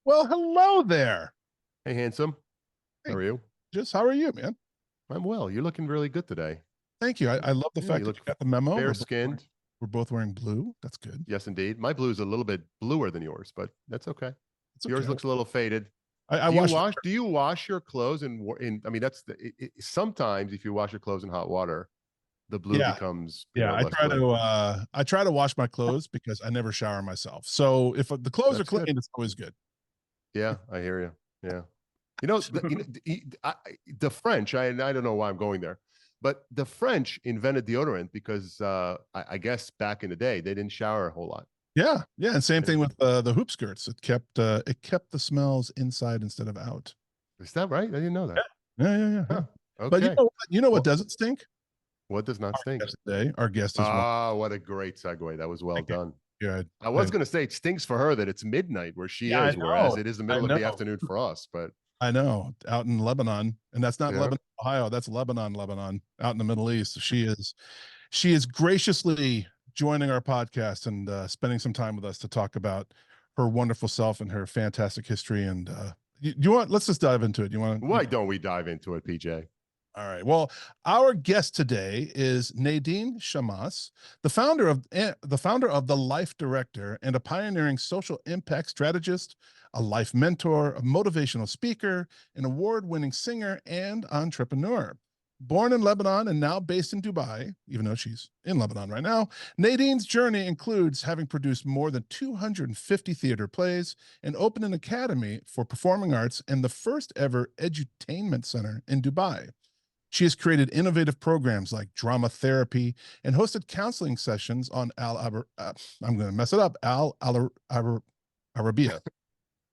Well, hello there. Hey, handsome. How Hey, are you? just how are you, man? I'm well. You're looking really good today. Thank you. I love the Yeah, you fact that you look got the memo. fair-skinned. We're both wearing blue. That's good. Yes, indeed. My blue is a little bit bluer than yours, but that's okay. It's Yours okay. looks a little faded. I Do you watched it. wash? Do you wash your clothes I mean, sometimes if you wash your clothes in hot water, the blue Yeah, becomes yeah. less blue. I try to wash my clothes because I never shower myself. So if the clothes are That's clean, good. it's always good. Yeah, I hear you. Yeah. The French. I don't know why I'm going there, but the French invented deodorant because I guess back in the day they didn't shower a whole lot. Yeah, yeah. And same Yeah. thing with the hoop skirts. It kept the smells inside instead of out. Is that right? I didn't know Yeah, that. yeah. Huh. But Okay. you know what Well, doesn't stink? what does not Our stink? guest today. Our guest is one. Ah, what a great segue. That was well Thank you. done. Yeah, I was going to say it stinks for her that it's midnight where she yeah. I is, whereas know. it is the I middle of the know. afternoon for us. But I know, out in Lebanon, and that's not yeah, Lebanon, Ohio. That's Lebanon, Lebanon, out in the Middle East. She is graciously joining our podcast and spending some time with us to talk about her wonderful self and her fantastic history. And you want? Let's just dive into it. You want? why don't we dive into it, PJ? All right. Well, our guest today is Nadine Chammas, the founder of the Life Director and a pioneering social impact strategist, a life mentor, a motivational speaker, an award-winning singer, and entrepreneur. Born in Lebanon and now based in Dubai, even though she's in Lebanon right now, Nadine's journey includes having produced more than 250 theater plays and opened an academy for performing arts and the first ever edutainment center in Dubai. She has created innovative programs like drama therapy and hosted counseling sessions on I'm going to mess it up, Arabia. Al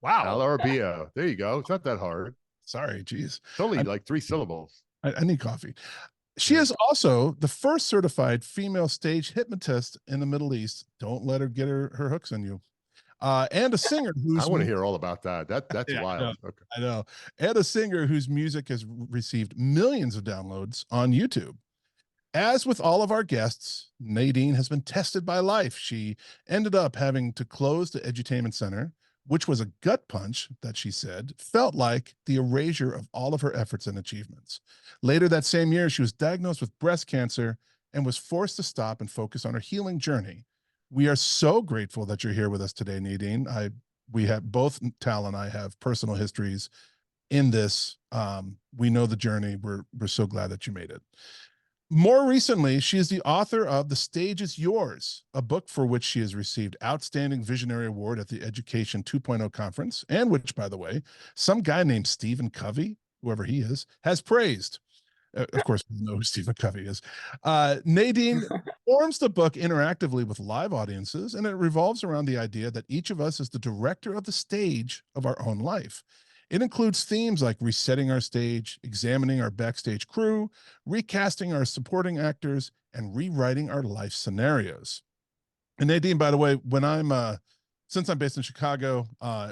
Wow. Arabiya. There you go. It's not that hard. Sorry, geez. It's only I, like three syllables. I need coffee. She Yeah. is also the first certified female stage hypnotist in the Middle East. Don't let her get her hooks on you. And a singer I whose want to hear all about that. That's yeah, I know, wild. Okay. I know, and a singer whose music has received millions of downloads on YouTube. As with all of our guests, Nadine has been tested by life. She ended up having to close the edutainment center, which was a gut punch that she said felt like the erasure of all of her efforts and achievements. Later that same year, she was diagnosed with breast cancer and was forced to stop and focus on her healing journey. We are so grateful that you're here with us today, Nadine. We have both Tal and I have personal histories in this. We know the journey. We're so glad that you made it. More recently, she is the author of The Stage is Yours, a book for which she has received Outstanding Visionary Award at the Education 2.0 conference, and which, by the way, some guy named Stephen Covey, whoever he is, has praised. Of course, we know who Stephen Covey is. Nadine forms the book interactively with live audiences, and it revolves around the idea that each of us is the director of the stage of our own life. It includes themes like resetting our stage, examining our backstage crew, recasting our supporting actors, and rewriting our life scenarios. And Nadine, by the way, since I'm based in Chicago,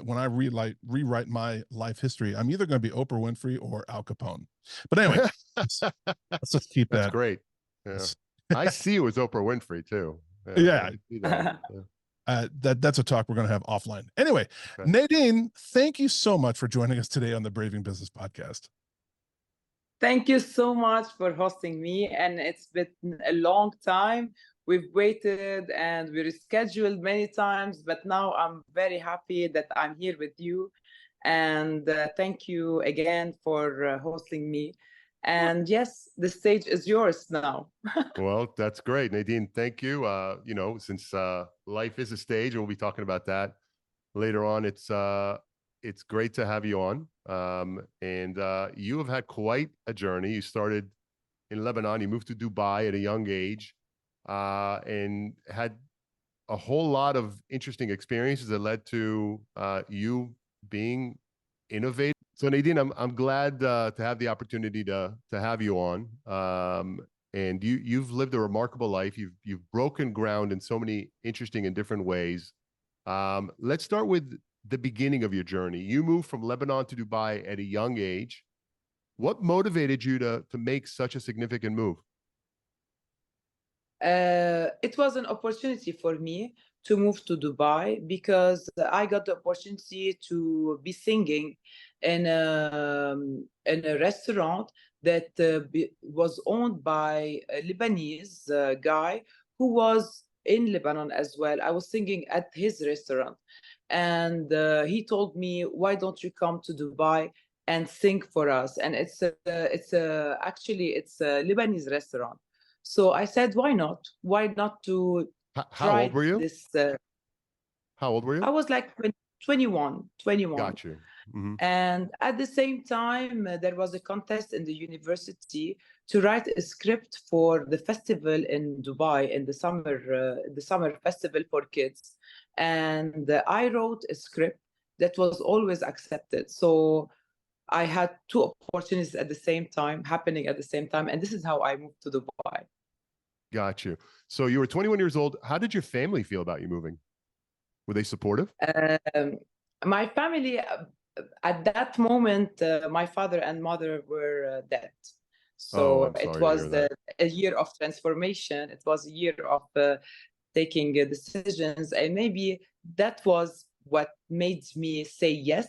when I rewrite my life history, I'm either going to be Oprah Winfrey or Al Capone. But anyway, let's just keep That's that. great. Yeah. I see you as Oprah Winfrey too. Yeah, Yeah, I see that. Yeah. that's a talk we're going to have offline. Anyway, Okay. Nadine, thank you so much for joining us today on the Braving Business podcast. Thank you so much for hosting me. And it's been a long time. We've waited and we rescheduled many times, but now I'm very happy that I'm here with you. And thank you again for hosting me. And yes, the stage is yours now. Well, that's great, Nadine. Thank you. Since life is a stage, and we'll be talking about that later on. It's great to have you on. And you have had quite a journey. You started in Lebanon. You moved to Dubai at a young age, and had a whole lot of interesting experiences that led to you being innovative. So Nadine, I'm glad to have the opportunity to have you on. And you've lived a remarkable life. You've broken ground in so many interesting and different ways. Let's start with the beginning of your journey. You moved from Lebanon to Dubai at a young age. What motivated you to make such a significant move? It was an opportunity for me to move to Dubai because I got the opportunity to be singing in a restaurant that was owned by a Lebanese guy who was in Lebanon as well. I was singing at his restaurant, and he told me, "Why don't you come to Dubai and sing for us?" And actually it's a Lebanese restaurant. So I said, "Why not? Why not to How old try were you? this?" How old were I you? was like 21. Got you. Mm-hmm. And at the same time, there was a contest in the university to write a script for the festival in Dubai in the summer festival for kids. And I wrote a script that was always accepted. So I had two opportunities at the same time, happening at the same time. And this is how I moved to Dubai. Got you. So you were 21 years old. How did your family feel about you moving? Were they supportive? My family, at that moment, my father and mother were dead. Oh, So I'm it sorry to hear was that. a year of transformation. It was a year of taking decisions. And maybe that was what made me say yes,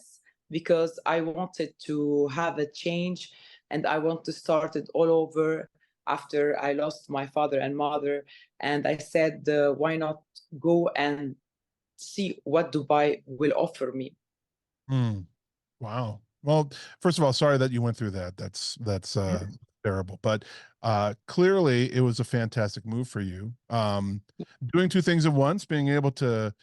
because I wanted to have a change and I want to start it all over after I lost my father and mother. And I said, why not go and see what Dubai will offer me. Mm, wow. Well, first of all, sorry that you went through that. That's terrible. But clearly it was a fantastic move for you. Doing two things at once, being able to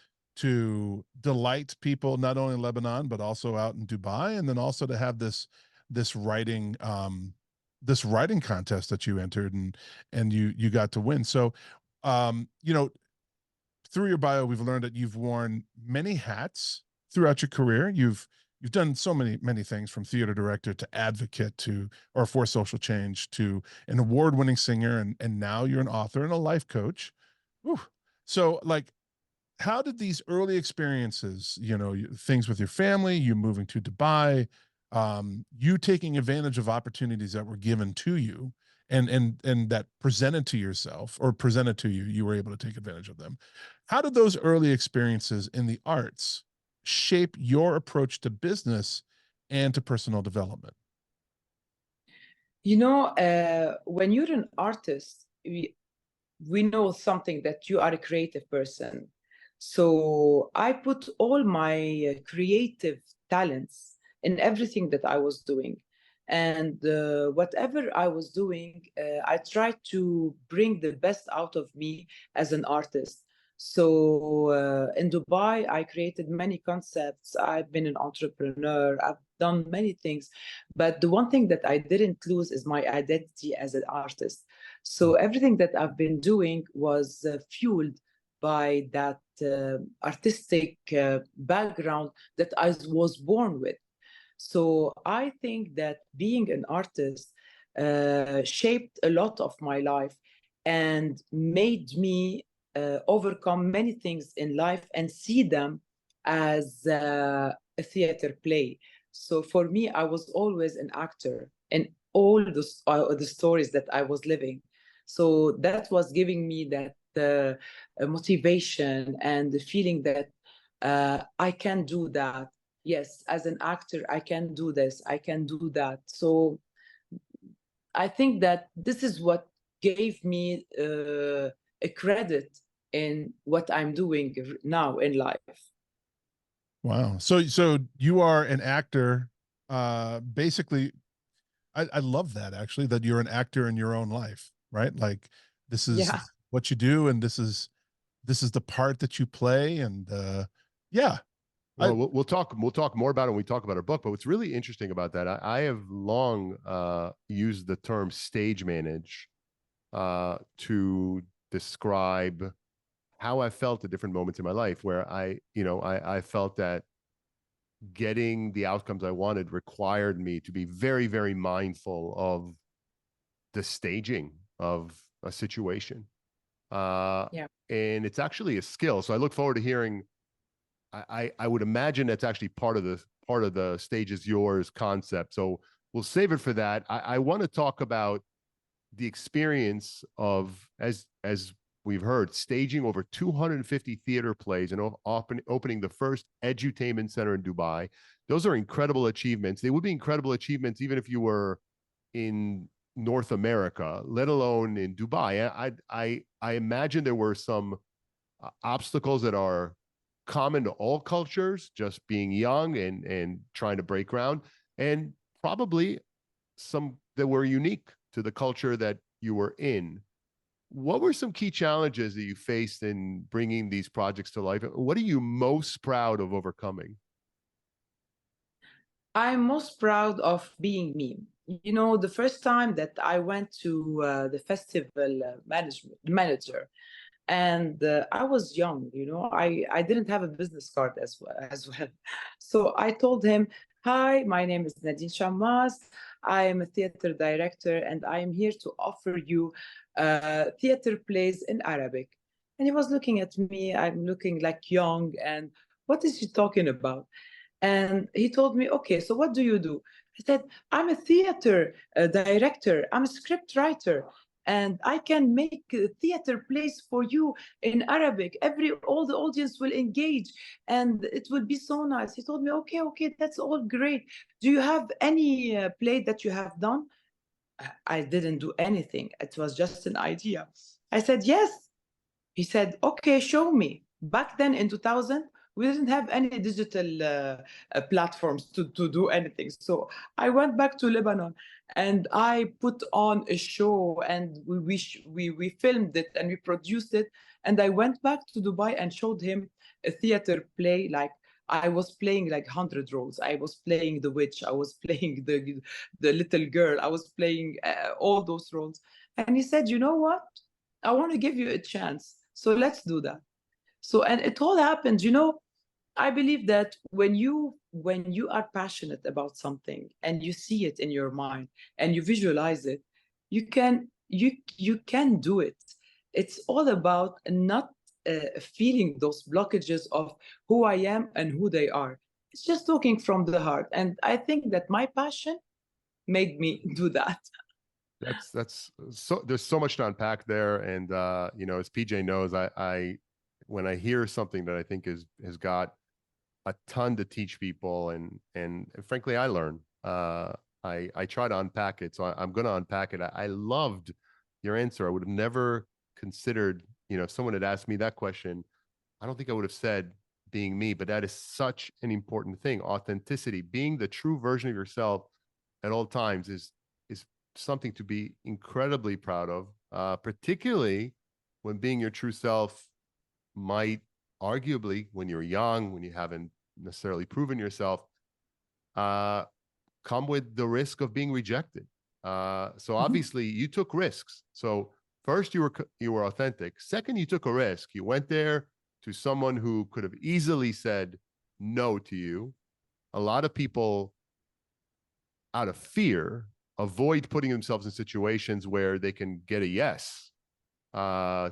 delight people not only in Lebanon but also out in Dubai, and then also to have this writing this writing contest that you entered and you got to win. So you know, through your bio, we've learned that you've worn many hats throughout your career. You've done so many things, from theater director to advocate to or for social change to an award-winning singer, and now you're an author and a life coach. Whew. So, like, how did these early experiences, things with your family, you moving to Dubai, you taking advantage of opportunities that were given to you and that presented to yourself or presented to you, you were able to take advantage of them. How did those early experiences in the arts shape your approach to business and to personal development? When you're an artist, we know something that you are a creative person. So I put all my creative talents in everything that I was doing. And whatever I was doing, I tried to bring the best out of me as an artist. So in Dubai, I created many concepts. I've been an entrepreneur. I've done many things. But the one thing that I didn't lose is my identity as an artist. So everything that I've been doing was fueled by that artistic background that I was born with. So I think that being an artist shaped a lot of my life and made me overcome many things in life and see them as a theater play. So for me, I was always an actor in all the stories that I was living. So that was giving me that motivation and the feeling that I can do that. Yes, as an actor, I can do this, I can do that. So I think that this is what gave me a credit in what I'm doing now in life. Wow. So you are an actor, basically. I love that, actually, that you're an actor in your own life, right? Like, this is Yeah. what you do, and this is the part that you play. And yeah, Well, we'll talk more about it when we talk about our book. But what's really interesting about that, I have long used the term stage manage to describe how I felt at different moments in my life, where I felt that getting the outcomes I wanted required me to be very, very mindful of the staging of a situation. Yeah. And it's actually a skill. So I look forward to hearing. I would imagine that's actually part of the stage is yours concept. So we'll save it for that. I want to talk about the experience of as we've heard, staging over 250 theater plays and opening the first edutainment center in Dubai. Those are incredible achievements. They would be incredible achievements even if you were in North America, let alone in Dubai. I imagine there were some obstacles that are common to all cultures, just being young and trying to break ground, and probably some that were unique to the culture that you were in. What were some key challenges that you faced in bringing these projects to life? What are you most proud of overcoming? I'm most proud of being me. You know, the first time that I went to the festival manager, and I was young, you know, I didn't have a business card as well. So I told him, "Hi, my name is Nadine Chammas. I am a theater director, and I am here to offer you theater plays in Arabic." And he was looking at me. I'm looking like young, and what is he talking about? And he told me, "Okay, so what do you do?" I said, "I'm a theater director. I'm a script writer, and I can make theater plays for you in Arabic. All the audience will engage, and it will be so nice." He told me, "Okay, okay, that's all great. Do you have any play that you have done?" I didn't do anything. It was just an idea. I said, "Yes." He said, "Okay, show me." Back then in 2000, we didn't have any digital platforms to do anything. So I went back to Lebanon and I put on a show, and we filmed it and we produced it. And I went back to Dubai and showed him a theater play. Like, I was playing like 100 roles. I was playing the witch. I was playing the little girl. I was playing all those roles. And he said, "You know what? I want to give you a chance. So let's do that." So, and it all happened, you know. I believe that when you are passionate about something and you see it in your mind and you visualize it, you can do it. It's all about not feeling those blockages of who I am and who they are. It's just talking from the heart. And I think that my passion made me do that. That's so, there's so much to unpack there. And you know, as PJ knows, I when I hear something that I think has got a ton to teach people, and frankly, I learn. I try to unpack it, so I'm going to unpack it. I loved your answer. I would have never considered, you know, if someone had asked me that question, I don't think I would have said being me, but that is such an important thing. Authenticity, being the true version of yourself at all times is something to be incredibly proud of, particularly when being your true self might arguably, when you're young, when you haven't necessarily proven yourself, come with the risk of being rejected. So obviously you took risks. So first you were authentic. Second, you took a risk. You went there to someone who could have easily said no to you. A lot of people, out of fear, avoid putting themselves in situations where they can get a yes,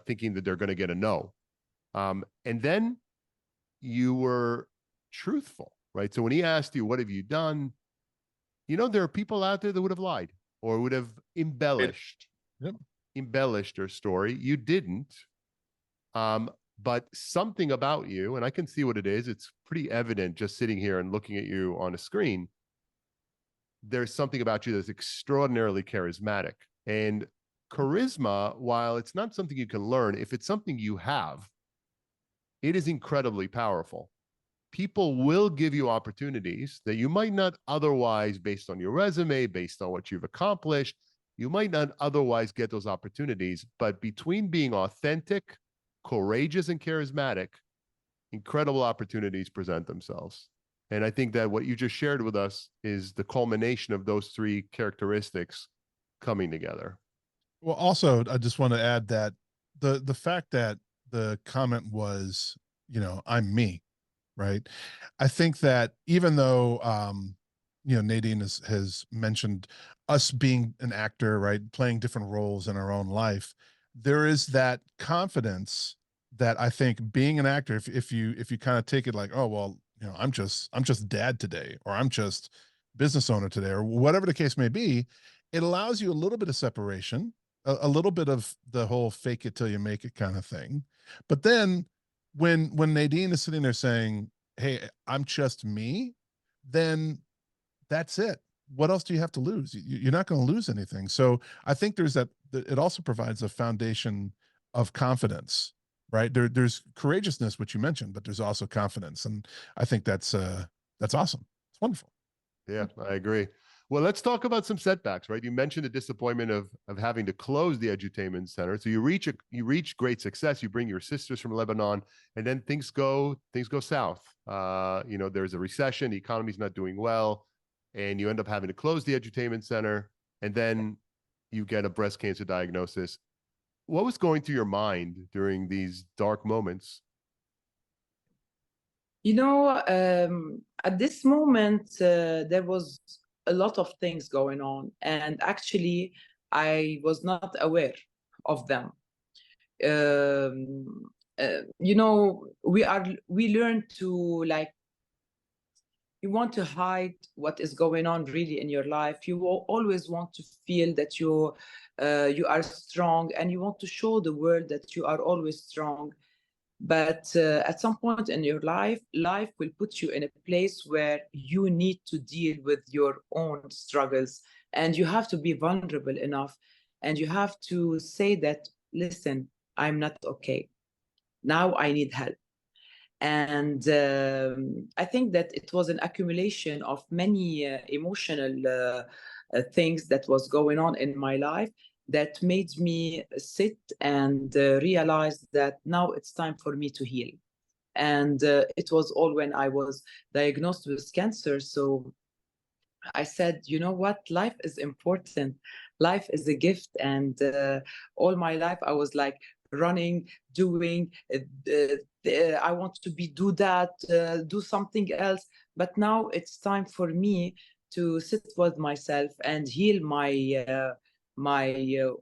thinking that they're going to get a no. And then you were truthful, right? So when he asked you, "What have you done?" You know, there are people out there that would have lied or would have embellished, Yep. embellished their story. You didn't. But something about you, and I can see what it is. It's pretty evident just sitting here and looking at you on a screen. There's something about you that's extraordinarily charismatic. And charisma, while it's not something you can learn, if it's something you have, it is incredibly powerful. People will give you opportunities that you might not otherwise, based on your resume, based on what you've accomplished, you might not otherwise get those opportunities. But between being authentic, courageous, and charismatic, incredible opportunities present themselves. And I think that what you just shared with us is the culmination of those three characteristics coming together. Well, also, I just want to add that the fact that the comment was, you know, "I'm me," right? I think that even though, you know, Nadine has mentioned us being an actor, right, playing different roles in our own life, there is that confidence that I think being an actor, if you kind of take it like, "Oh, well, you know, I'm just dad today, or I'm just business owner today," or whatever the case may be, it allows you a little bit of separation, a little bit of the whole fake it till you make it kind of thing. But then when Nadine is sitting there saying, "Hey, I'm just me," then that's it. What else do you have to lose? You're not going to lose anything. So I think there's that. It also provides a foundation of confidence, right? There's courageousness, which you mentioned, but there's also confidence, and I think that's awesome. It's wonderful. Yeah, I agree. Well, let's talk about some setbacks, right? You mentioned the disappointment of having to close the Edutainment Center. So you reach great success. You bring your sisters from Lebanon, and then things go south. You know, there's a recession, the economy's not doing well, and you end up having to close the Edutainment Center, and then you get a breast cancer diagnosis. What was going through your mind during these dark moments? You know, at this moment, there was a lot of things going on, and actually, I was not aware of them. You know, we learn to, like, you want to hide what is going on really in your life. You will always want to feel that you are strong, and you want to show the world that you are always strong. But at some point in your life will put you in a place where you need to deal with your own struggles, and you have to be vulnerable enough, and you have to say that, listen, I'm not okay. Now I need help. And I think that it was an accumulation of many emotional things that was going on in my life that made me sit and realize that now it's time for me to heal. And it was all when I was diagnosed with cancer. So I said, you know what? Life is important. Life is a gift. And all my life, I was like running, doing, I want to do that, do something else. But now it's time for me to sit with myself and heal my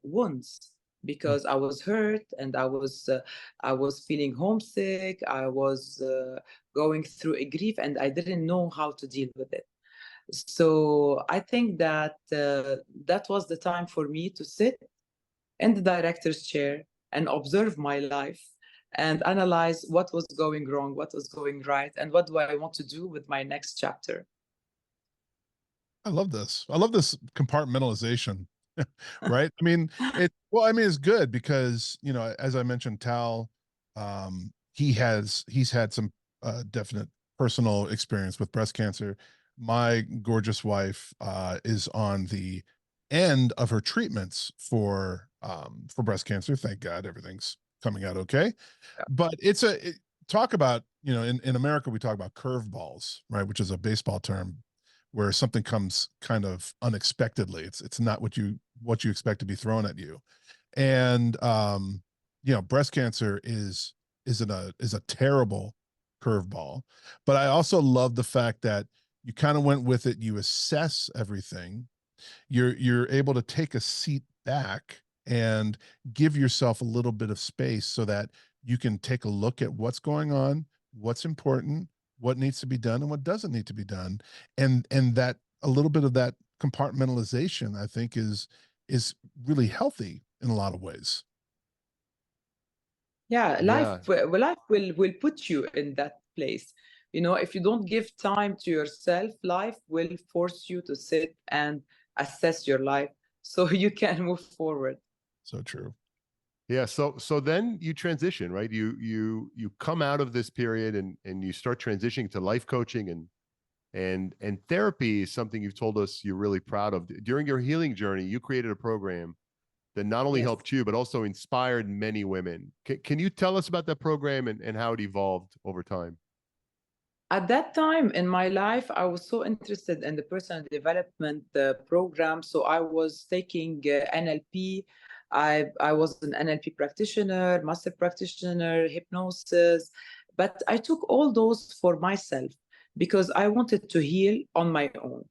wounds, because I was hurt, and I was feeling homesick. I was going through a grief, and I didn't know how to deal with it. So I think that that was the time for me to sit in the director's chair and observe my life and analyze what was going wrong, what was going right, and what do I want to do with my next chapter. I love this. I love this compartmentalization, right? I mean, it's good because, you know, as I mentioned, Tal, he's had some definite personal experience with breast cancer. My gorgeous wife is on the end of her treatments for breast cancer. Thank God everything's coming out okay. Yeah. But talk about, you know, in America we talk about curveballs, right, which is a baseball term where something comes kind of unexpectedly. It's not what you expect to be thrown at you. And you know, breast cancer is a terrible curveball. But I also love the fact that you kind of went with it, you assess everything. You're able to take a seat back and give yourself a little bit of space so that you can take a look at what's going on, what's important, what needs to be done, and what doesn't need to be done. And that a little bit of that compartmentalization, I think, is really healthy in a lot of ways. Yeah, Yeah, life will put you in that place. You know, if you don't give time to yourself, life will force you to sit and assess your life so you can move forward. So true. yeah. So then you transition, right? You come out of this period and you start transitioning to life coaching and therapy is something you've told us you're really proud of. During your healing journey, you created a program that not only Yes. helped you, but also inspired many women. Can you tell us about that program and how it evolved over time? At that time in my life, I was so interested in the personal development program. So I was taking NLP. I was an NLP practitioner, master practitioner, hypnosis. But I took all those for myself because I wanted to heal on my own.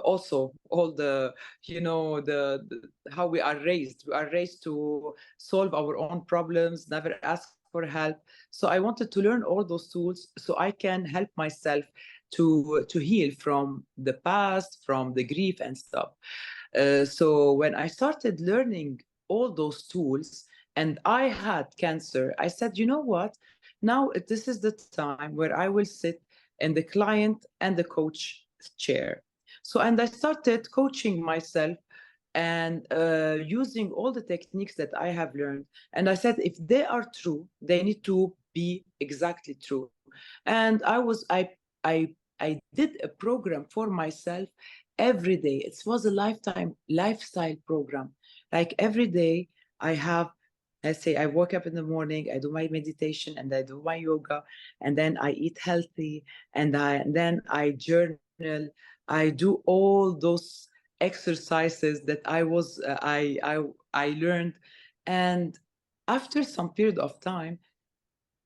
Also, all the, you know, the how we are raised. We are raised to solve our own problems, never ask for help. So I wanted to learn all those tools so I can help myself to heal from the past, from the grief and stuff. So when I started learning all those tools and I had cancer, I said, you know what? Now this is the time where I will sit in the client and the coach chair. So, and I started coaching myself and using all the techniques that I have learned. And I said, if they are true, they need to be exactly true. And I did a program for myself every day. It was a lifestyle program. Like every day, I have, let's say, I wake up in the morning, I do my meditation and I do my yoga, and then I eat healthy, and then I journal. I do all those exercises that I learned, and after some period of time,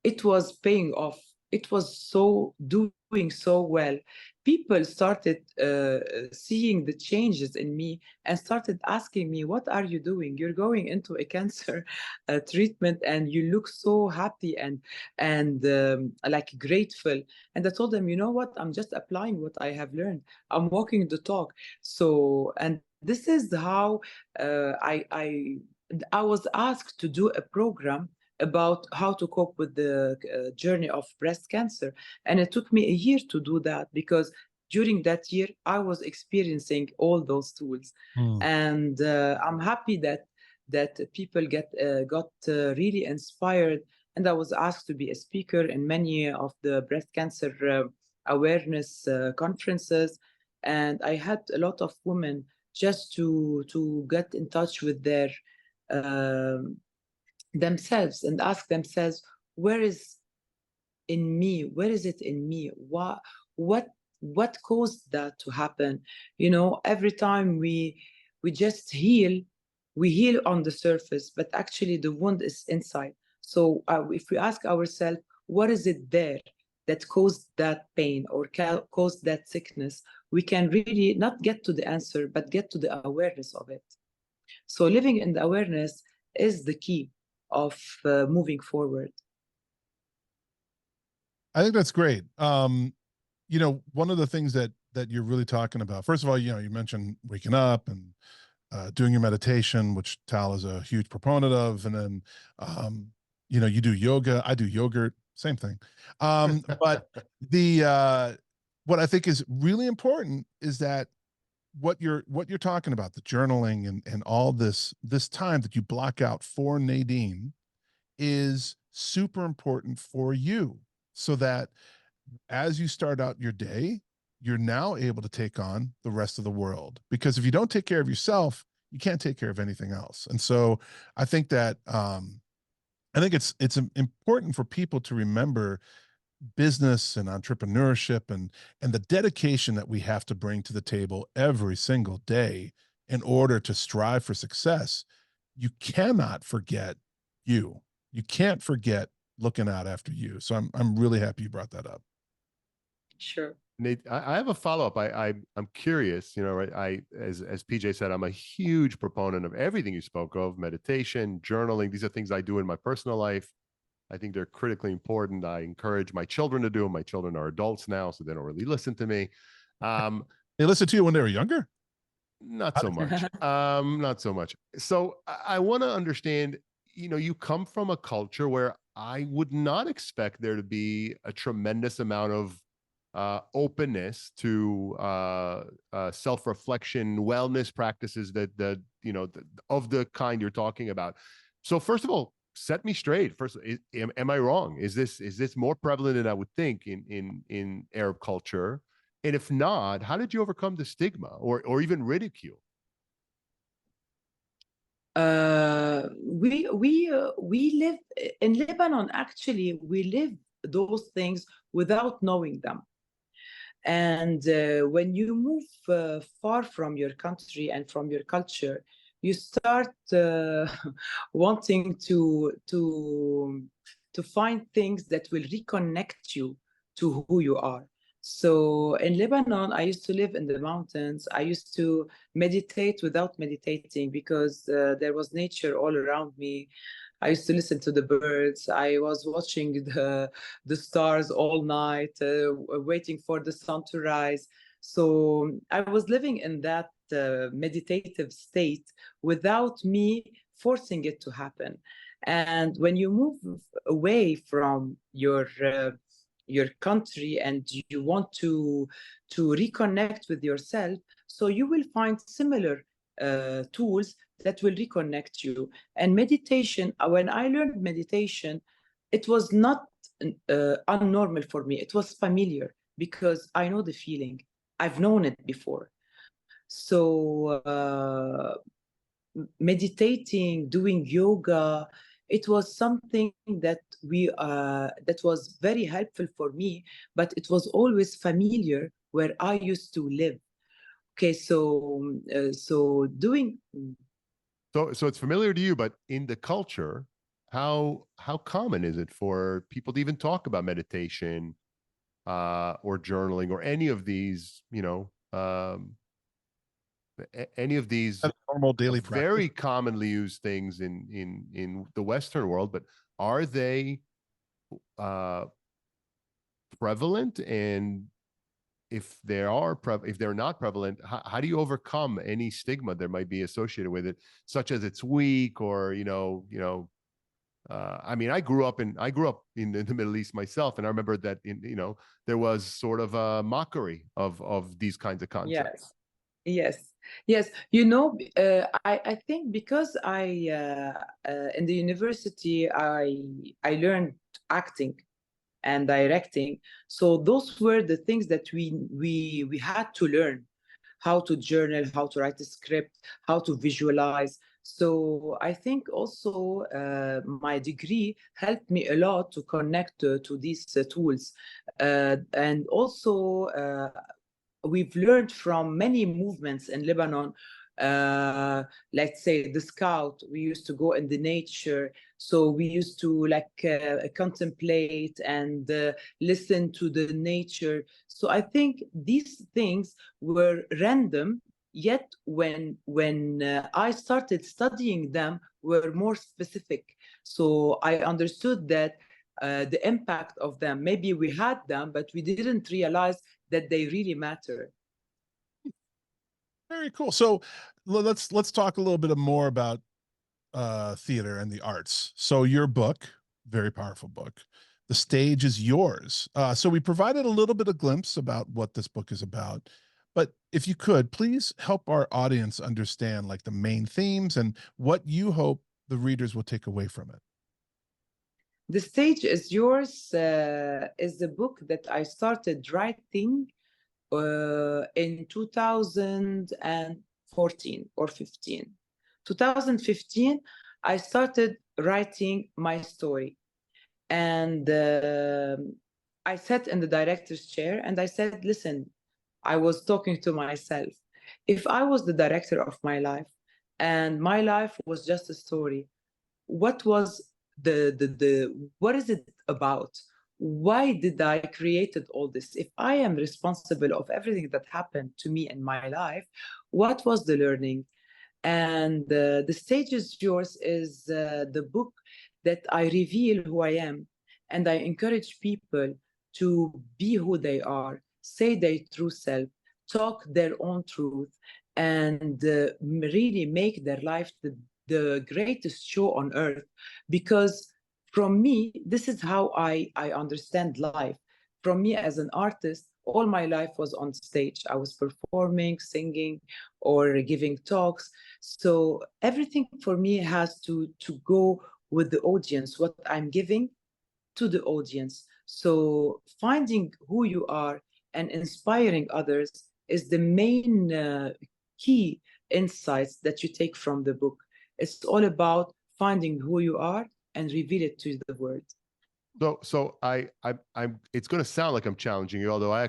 it was paying off. It was so doing so well. People started seeing the changes in me and started asking me, "What are you doing? You're going into a cancer treatment, and you look so happy and like grateful." And I told them, "You know what? I'm just applying what I have learned. I'm walking the talk." So, and this is how I was asked to do a program about how to cope with the journey of breast cancer. And it took me a year to do that, because during that year, I was experiencing all those tools. And I'm happy that people got really inspired. And I was asked to be a speaker in many of the breast cancer awareness conferences. And I had a lot of women just to get in touch with their um themselves and ask themselves, where is it in me, what what caused that to happen? You know, every time we just heal, we heal on the surface, but actually the wound is inside. So if we ask ourselves, what is it there that caused that pain or caused that sickness, we can really not get to the answer, but get to the awareness of it. So living in the awareness is the key of moving forward. I think that's great. You know, one of the things that you're really talking about, first of all, you know, you mentioned waking up and doing your meditation, which Tal is a huge proponent of, and then you know, you do yoga, I do yogurt, same thing. But the what I think is really important is that what you're talking about, the journaling and all this time that you block out for Nadine is super important for you, so that as you start out your day, you're now able to take on the rest of the world. Because if you don't take care of yourself, you can't take care of anything else. And so I think that I think it's important for people to remember business and entrepreneurship and the dedication that we have to bring to the table every single day in order to strive for success. You cannot forget you. You can't forget looking out after you. So I'm really happy you brought that up. Sure. Nate, I have a follow-up. I'm curious, you know, right? As PJ said, I'm a huge proponent of everything you spoke of: meditation, journaling. These are things I do in my personal life. I think they're critically important. I encourage my children to do them. My children are adults now, so they don't really listen to me. They listened to you when they were younger? Not so much. Not so much. So I want to understand, you know, you come from a culture where I would not expect there to be a tremendous amount of openness to self-reflection, wellness practices that you know, of the kind you're talking about. So first of all, set me straight. First, am I wrong? Is this more prevalent than I would think in Arab culture? And if not, how did you overcome the stigma or even ridicule? We live in Lebanon. Actually, we live those things without knowing them. And when you move far from your country and from your culture, you start wanting to find things that will reconnect you to who you are. So in Lebanon, I used to live in the mountains. I used to meditate without meditating, because there was nature all around me. I used to listen to the birds. I was watching the stars all night, waiting for the sun to rise. So I was living in that meditative state without me forcing it to happen. And when you move away from your country and you want to reconnect with yourself, so you will find similar tools that will reconnect you. And meditation, when I learned meditation, it was not unnormal for me. It was familiar because I know the feeling. I've known it before. So meditating, doing yoga, it was something that that was very helpful for me, but it was always familiar where I used to live. Okay, so doing. So it's familiar to you, but in the culture, how common is it for people to even talk about meditation or journaling or any of these, any of these Normal daily very practice. commonly used things in the Western world, but are they prevalent? And if if they're not prevalent, how do you overcome any stigma there might be associated with it, such as it's weak or I mean, I grew up in the Middle East myself, and I remember that there was sort of a mockery of these kinds of concepts. Yes, yes. I think because in the university I learned acting and directing. So those were the things that we had to learn: how to journal, how to write a script, how to visualize. So I think also my degree helped me a lot to connect to these tools. And also we've learned from many movements in Lebanon. Let's say the scout, we used to go in the nature, so we used to contemplate and listen to the nature. So I think these things were random, yet when I started studying them, were more specific. So I understood that the impact of them, maybe we had them, but we didn't realize that they really matter. Very cool. So let's talk a little bit more about theater and the arts. So your book, very powerful book, The Stage is Yours. So we provided a little bit of glimpse about what this book is about, but if you could please help our audience understand like the main themes and what you hope the readers will take away from it. The Stage is Yours is the book that I started writing in 2014 or 15. 2015, I started writing my story. And I sat in the director's chair and I said, listen, I was talking to myself. If I was the director of my life and my life was just a story, what was what is it about? Why did I created all this? If I am responsible of everything that happened to me in my life, what was the learning? And The Stage is Yours is the book that I reveal who I am, and I encourage people to be who they are, say their true self, talk their own truth, and really make their life the greatest show on earth. Because from me, this is how I understand life. From me as an artist, all my life was on stage. I was performing, singing, or giving talks. So everything for me has to go with the audience, what I'm giving to the audience. So finding who you are and inspiring others is the main key insights that you take from the book. It's all about finding who you are and reveal it to the world. So I'm. It's going to sound like I'm challenging you, although I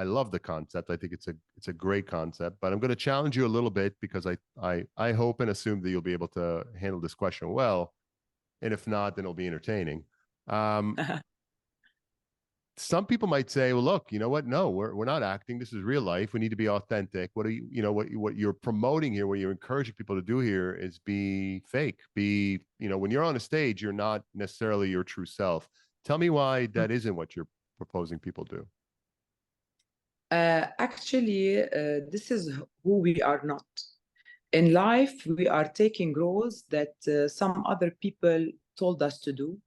love the concept. I think it's a great concept, but I'm going to challenge you a little bit because I hope and assume that you'll be able to handle this question well, and if not, then it'll be entertaining. Some people might say, well, look, you know what? No, we're not acting. This is real life. We need to be authentic. What are what you're promoting here, what you're encouraging people to do here is be fake. When you're on a stage, you're not necessarily your true self. Tell me why that isn't what you're proposing people do. This is who we are not. In life, we are taking roles that some other people told us to do.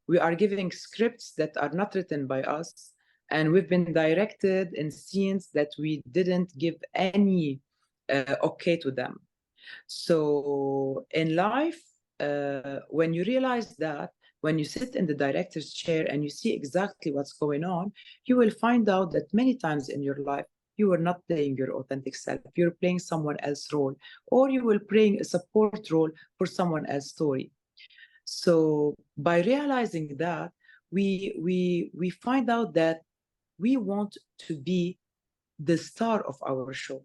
We are giving scripts that are not written by us, and we've been directed in scenes that we didn't give any okay to them. So in life, when you realize that, when you sit in the director's chair and you see exactly what's going on, you will find out that many times in your life, you are not playing your authentic self. You're playing someone else's role, or you will play a support role for someone else's story. So by realizing that, we find out that we want to be the star of our show.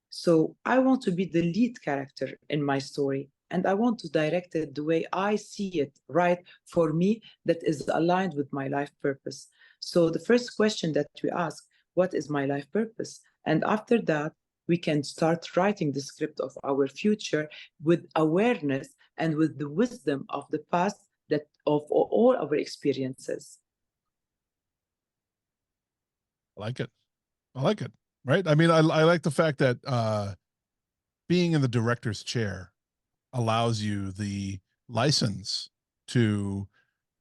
So I want to be the lead character in my story, and I want to direct it the way I see it right for me, that is aligned with my life purpose. So the first question that we ask, what is my life purpose? And after that, we can start writing the script of our future with awareness and with the wisdom of the past, that of all our experiences. I like it. I like it. Right. I mean, I like the fact that being in the director's chair allows you the license to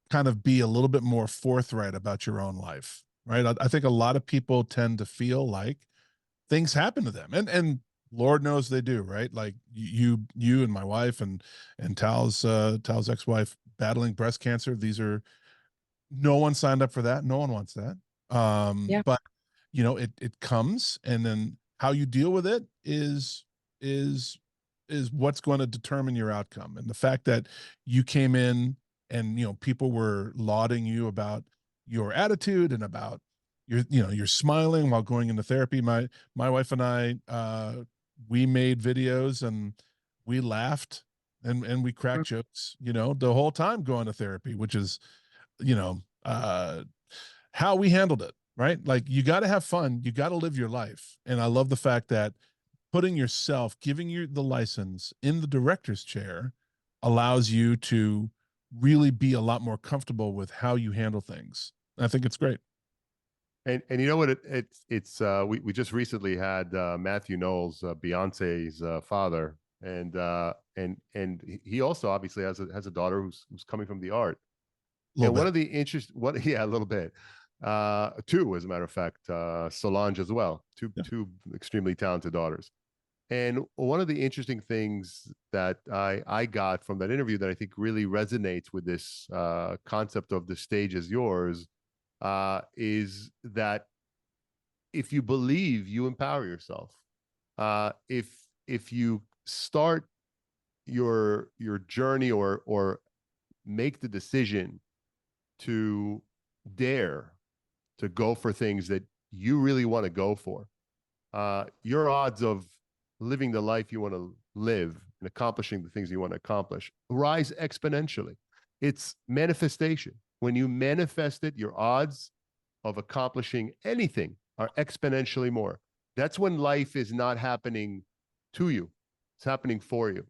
kind of be a little bit more forthright about your own life. Right. I think a lot of people tend to feel like things happen to them, and Lord knows they do. Right. Like you and my wife and Tal's ex-wife battling breast cancer. These are, no one signed up for that. No one wants that. Yeah. But you know, it comes, and then how you deal with it is what's going to determine your outcome. And the fact that you came in and, you know, people were lauding you about your attitude and about your, you know, you're smiling while going into therapy. My wife and I, we made videos and we laughed and we cracked jokes, you know, the whole time going to therapy, which is, you know, how we handled it. Right? Like, you got to have fun. You got to live your life. And I love the fact that putting yourself, giving you the license in the director's chair allows you to really be a lot more comfortable with how you handle things. I think it's great. And you know what, we just recently had Matthew Knowles, Beyonce's father, and he also obviously has a daughter who's coming from the art. And one of the yeah, a little bit, two, as a matter of fact, Solange as well, two extremely talented daughters. And one of the interesting things that I got from that interview that I think really resonates with this concept of the stage is yours, is that if you believe, you empower yourself. If you start your journey or make the decision to dare to go for things that you really want to go for, your odds of living the life you want to live and accomplishing the things you want to accomplish rise exponentially. It's manifestation. When you manifest it, your odds of accomplishing anything are exponentially more. That's when life is not happening to you, it's happening for you.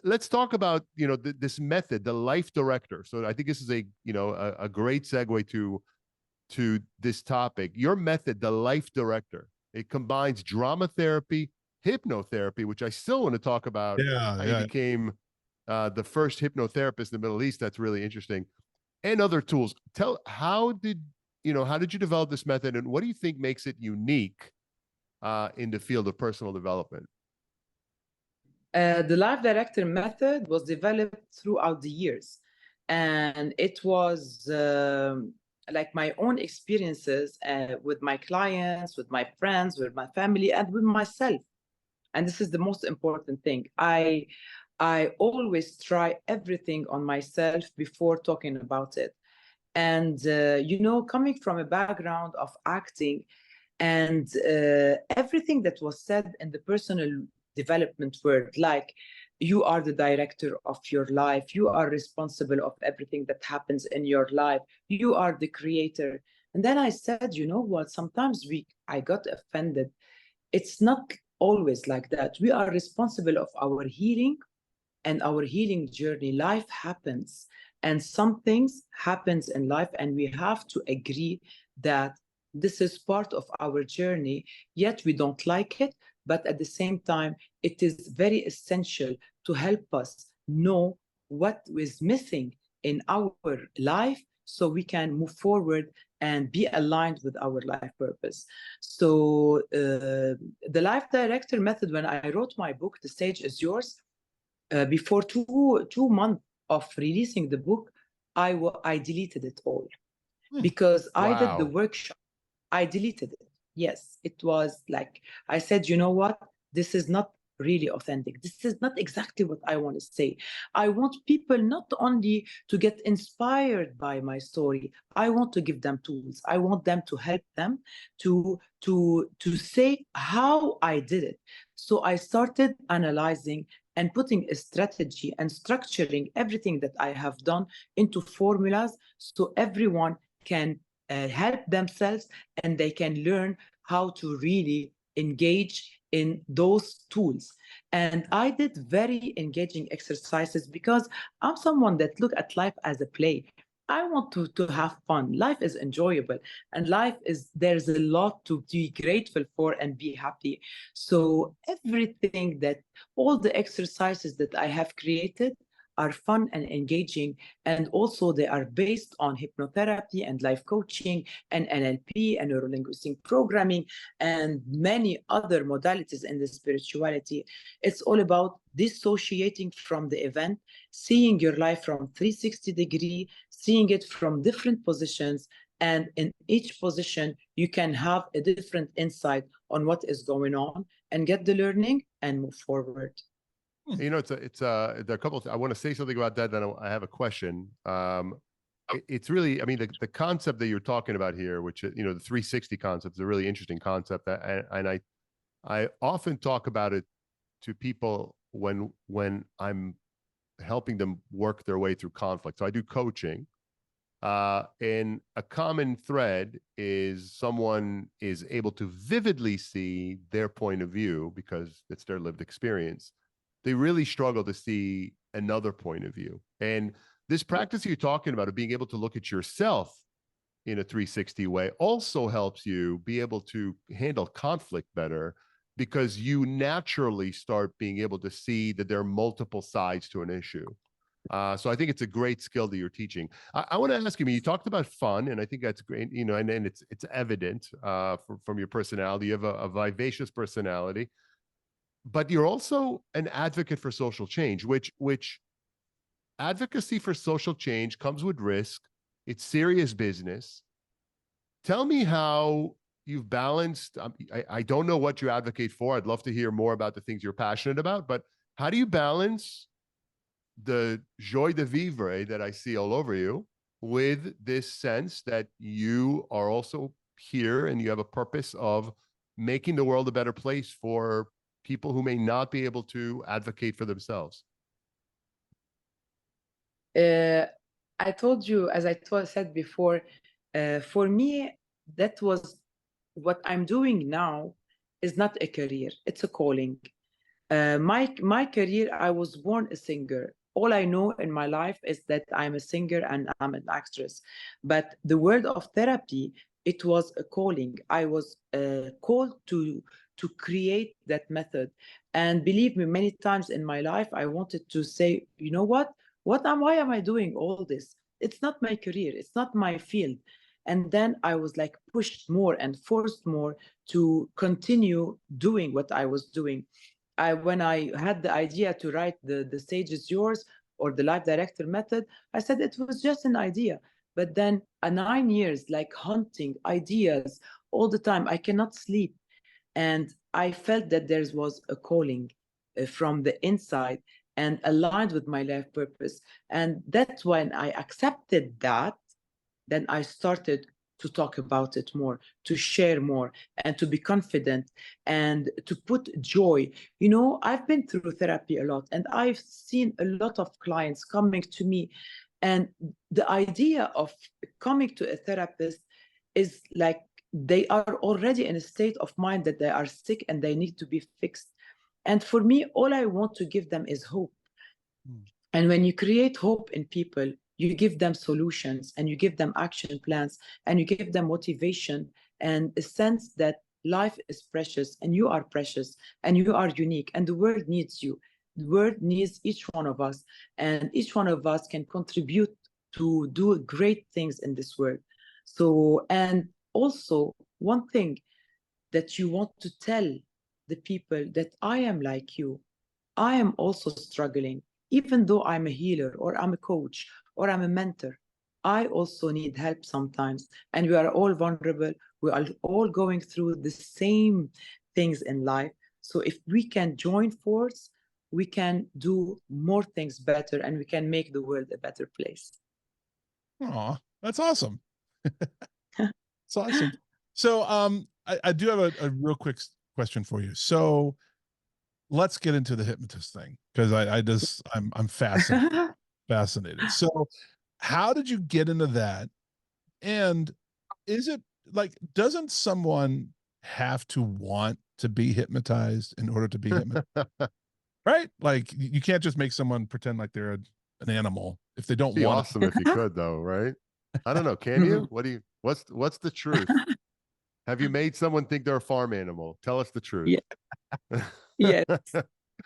Let's talk about, you know, this method, the life director. So I think this is a great segue to this topic. Your method, the life director, it combines drama therapy, hypnotherapy, which I still want to talk about. How you became the first hypnotherapist in the Middle East. That's really interesting. And other tools. How did you develop this method, and what do you think makes it unique in the field of personal development? The life director method was developed throughout the years, and it was like my own experiences with my clients, with my friends, with my family, and with myself. And this is the most important thing. I always try everything on myself before talking about it. And coming from a background of acting, and everything that was said in the personal development world, like, you are the director of your life, you are responsible of everything that happens in your life, you are the creator. And then I said, you know what, sometimes I got offended. It's not always like that. We are responsible of our healing and our healing journey. Life happens, and some things happens in life, and we have to agree that This is part of our journey, yet we don't like it. But at the same time, it is very essential to help us know what is missing in our life so we can move forward and be aligned with our life purpose. So the life director method, when I wrote my book, The Stage is Yours, before two months of releasing the book, I deleted it all because I did the Wow. workshop. I deleted it. Yes, it was like, I said, you know what? This is not really authentic. This is not exactly what I want to say. I want people not only to get inspired by my story, I want to give them tools. I want them to help them to say how I did it. So I started analyzing and putting a strategy and structuring everything that I have done into formulas so everyone can help themselves and they can learn how to really engage in those tools. And I did very engaging exercises because I'm someone that look at life as a play. I want to have fun. Life is enjoyable and there's a lot to be grateful for and be happy. So all the exercises that I have created are fun and engaging, and also they are based on hypnotherapy and life coaching and NLP and neurolinguistic programming and many other modalities in the spirituality. It's all about dissociating from the event, seeing your life from 360 degree, seeing it from different positions, and in each position you can have a different insight on what is going on and get the learning and move forward. You know, there are a couple of, I want to say something about that. Then I have a question. It's really, I mean, the concept that you're talking about here, which, you know, the 360 concept is a really interesting concept. And I often talk about it to people when I'm helping them work their way through conflict. So I do coaching. And a common thread is someone is able to vividly see their point of view because it's their lived experience. They really struggle to see another point of view. And this practice you're talking about of being able to look at yourself in a 360 way also helps you be able to handle conflict better because you naturally start being able to see that there are multiple sides to an issue. So I think it's a great skill that you're teaching. I want to ask you, you talked about fun, and I think that's great, you know, and it's evident from your personality. You have a vivacious personality. But you're also an advocate for social change, which advocacy for social change comes with risk. It's serious business. Tell me how you've balanced. I don't know what you advocate for. I'd love to hear more about the things you're passionate about, but how do you balance the joie de vivre that I see all over you with this sense that you are also here and you have a purpose of making the world a better place for people who may not be able to advocate for themselves? I told you, as said before, for me, that was what I'm doing now is not a career, it's a calling. My career, I was born a singer. All I know in my life is that I'm a singer and I'm an actress. But the world of therapy, it was a calling. I was called to create that method. And believe me, many times in my life, I wanted to say, you know what? Why am I doing all this? It's not my career. It's not my field. And then I was like pushed more and forced more to continue doing what I was doing. When I had the idea to write the Stage is Yours or the Life Director Method, I said it was just an idea. But then 9 years, like hunting ideas all the time, I cannot sleep. And I felt that there was a calling from the inside and aligned with my life purpose. And that's when I accepted that, then I started to talk about it more, to share more, and to be confident and to put joy. You know, I've been through therapy a lot, and I've seen a lot of clients coming to me. And the idea of coming to a therapist is like they are already in a state of mind that they are sick and they need to be fixed. And for me, all I want to give them is hope. And when you create hope in people, you give them solutions, and you give them action plans, and you give them motivation and a sense that life is precious, and you are precious, and you are unique, and the world needs you. The world needs each one of us, and each one of us can contribute to do great things in this world. So, and also one thing that you want to tell the people, that I am like you. I am also struggling, even though I'm a healer, or I'm a coach, or I'm a mentor. I also need help sometimes, and we are all vulnerable. We are all going through the same things in life. So if we can join force, we can do more things better, and we can make the world a better place. Aw, that's awesome. It's awesome. So I do have a real quick question for you. So let's get into the hypnotist thing, because I'm fascinated. So how did you get into that? And is it like, doesn't someone have to want to be hypnotized in order to be hypnotized? Right? Like, you can't just make someone pretend like they're an animal if they don't Be want awesome if you could, though, right? I don't know. Can you? What's the truth? Have you made someone think they're a farm animal? Tell us the truth. Yeah. Yes.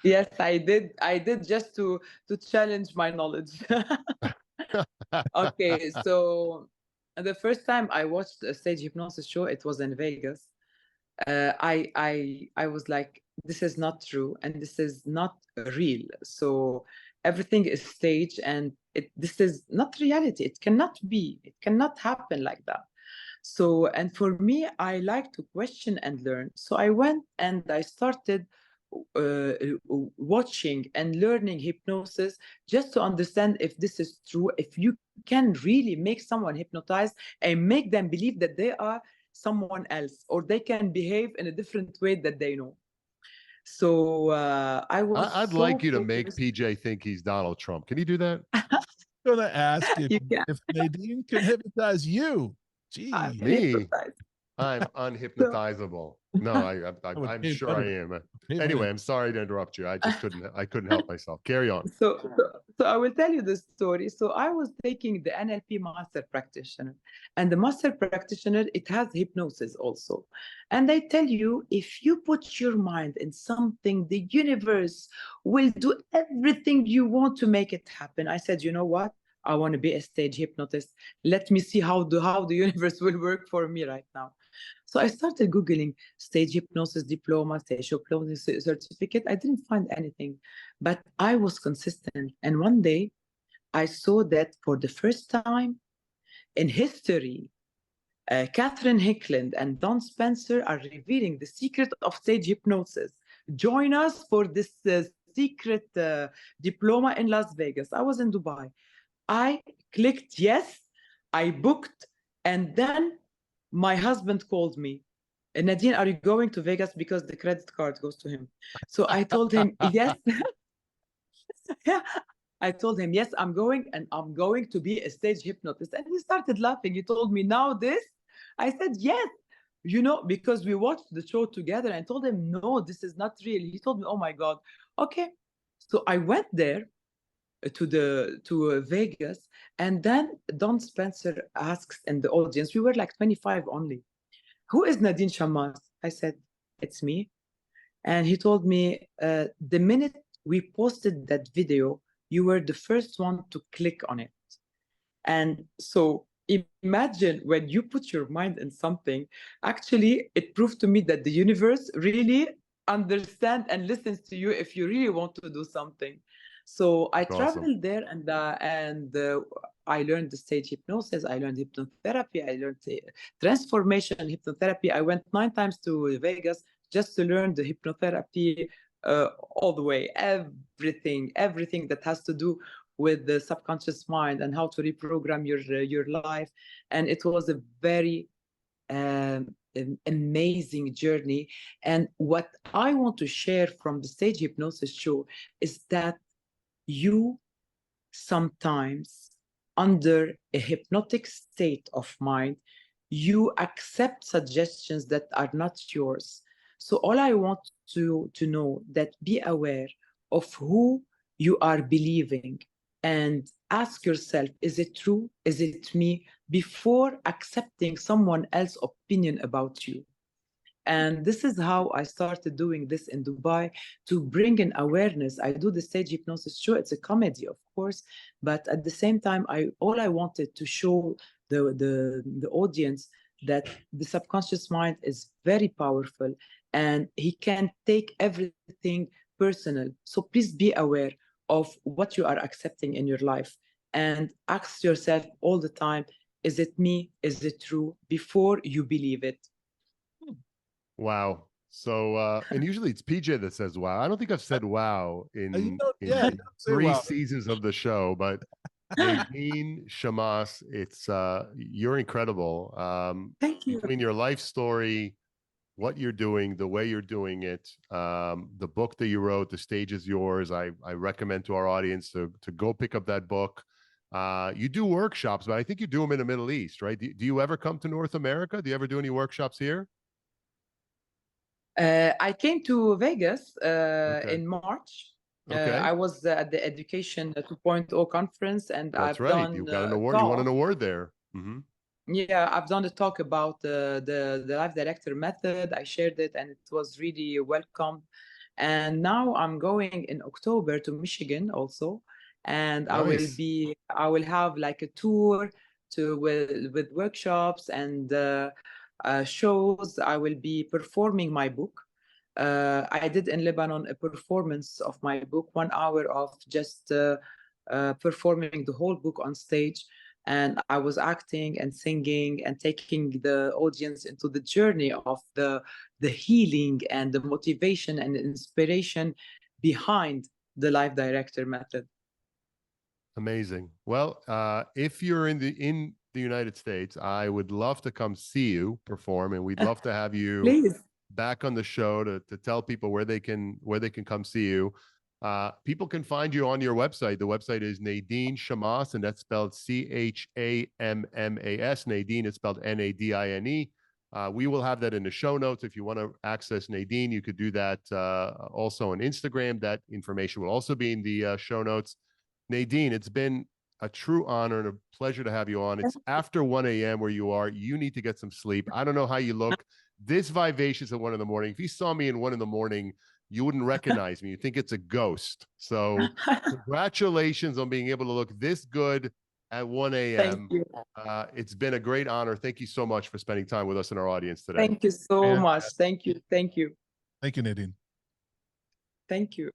Yes, I did. I did, just to challenge my knowledge. Okay, so the first time I watched a stage hypnosis show, it was in Vegas. I was like, this is not true, and this is not real. So everything is staged, and this is not reality. It cannot be. It cannot happen like that. So, and for me, I like to question and learn. So I went and I started uh, watching and learning hypnosis, just to understand if this is true, if you can really make someone hypnotized and make them believe that they are someone else, or they can behave in a different way that they know. So I was I'd so like you to make focused. PJ think he's Donald Trump. Can you do that? going to ask You can. if Nadine can hypnotize you. I Gee, can Me? hypnotize. I'm So unhypnotizable. No, I'm pay sure money. I am. Pay Anyway, money. I'm sorry to interrupt you. I couldn't help myself. Carry on. So I will tell you the story. So I was taking the NLP master practitioner, and the master practitioner, it has hypnosis also. And they tell you, if you put your mind in something, the universe will do everything you want to make it happen. I said, you know what? I want to be a stage hypnotist. Let me see how the universe will work for me right now. So I started Googling stage hypnosis diploma, stage hypnosis certificate. I didn't find anything, but I was consistent. And one day I saw that for the first time in history, Catherine Hickland and Don Spencer are revealing the secret of stage hypnosis. Join us for this secret diploma in Las Vegas. I was in Dubai. I clicked yes, I booked, and then my husband called me. Nadine, are you going to Vegas? Because the credit card goes to him. So I told him, yes. I told him, yes, I'm going, and I'm going to be a stage hypnotist. And he started laughing. He told me, now this? I said, yes. You know, because we watched the show together, and I told him, no, this is not real. He told me, oh my God. Okay. So I went there to Vegas, and then Don Spencer asks in the audience, we were like 25 only, who is Nadine Chammas? I said, it's me. And he told me, the minute we posted that video, you were the first one to click on it. And so imagine when you put your mind in something, actually, it proved to me that the universe really understands and listens to you if you really want to do something. So I Awesome. traveled there, and I learned the stage hypnosis. I learned hypnotherapy. I learned transformation hypnotherapy. I went 9 times to Vegas just to learn the hypnotherapy all the way, everything that has to do with the subconscious mind and how to reprogram your life. And it was a very amazing journey. And what I want to share from the stage hypnosis show is that you sometimes, under a hypnotic state of mind, you accept suggestions that are not yours. So all I want to know, that be aware of who you are believing, and ask yourself, is it true? Is it me? Before accepting someone else's opinion about you. And this is how I started doing this in Dubai, to bring in awareness. I do the stage hypnosis. Sure, it's a comedy, of course, but at the same time, all I wanted to show the audience that the subconscious mind is very powerful and he can take everything personal. So please be aware of what you are accepting in your life and ask yourself all the time, is it me? Is it true? Before you believe it. Wow. So, and usually it's PJ that says wow. I don't think I've said wow You in don't, yeah, you don't say 3 wow. seasons of the show, but Nadine Chammas, it's you're incredible. Thank you. Between your life story, what you're doing, the way you're doing it, the book that you wrote, The Stage is Yours. I recommend to our audience to go pick up that book. You do workshops, but I think you do them in the Middle East, right? Do you ever come to North America? Do you ever do any workshops here? I came to Vegas Okay. in March. Okay. I was at the Education 2.0 conference, and That's I've right. You done got an a award. You won an talk. award there. Mm-hmm. Yeah, I've done a talk about the life director method. I shared it, and it was really welcome. And now I'm going in October to Michigan also, and Nice. I will have like a tour with workshops and shows. I will be performing my book. I did in Lebanon a performance of my book, 1 hour of just performing the whole book on stage. And I was acting and singing and taking the audience into the journey of the healing and the motivation and the inspiration behind the life director method. Amazing. Well, if you're in the United States, I would love to come see you perform, and we'd love to have you Please. back on the show to tell people where they can come see you. People can find you on your website. The website is Nadine Chammas, and that's spelled Chammas. Nadine is spelled Nadine. We will have that in the show notes. If you want to access Nadine, you could do that also on Instagram. That information will also be in the show notes. Nadine, it's been a true honor and a pleasure to have you on. It's after 1 a.m. where you are. You need to get some sleep. I don't know how you look this vivacious at 1 in the morning. If you saw me in 1 in the morning, you wouldn't recognize me. You think it's a ghost. So congratulations on being able to look this good at 1 a.m. Thank you. It's been a great honor. Thank you so much for spending time with us and our audience today. Thank you so And much. Thank you. Thank you. thank you, Nadine. Thank you.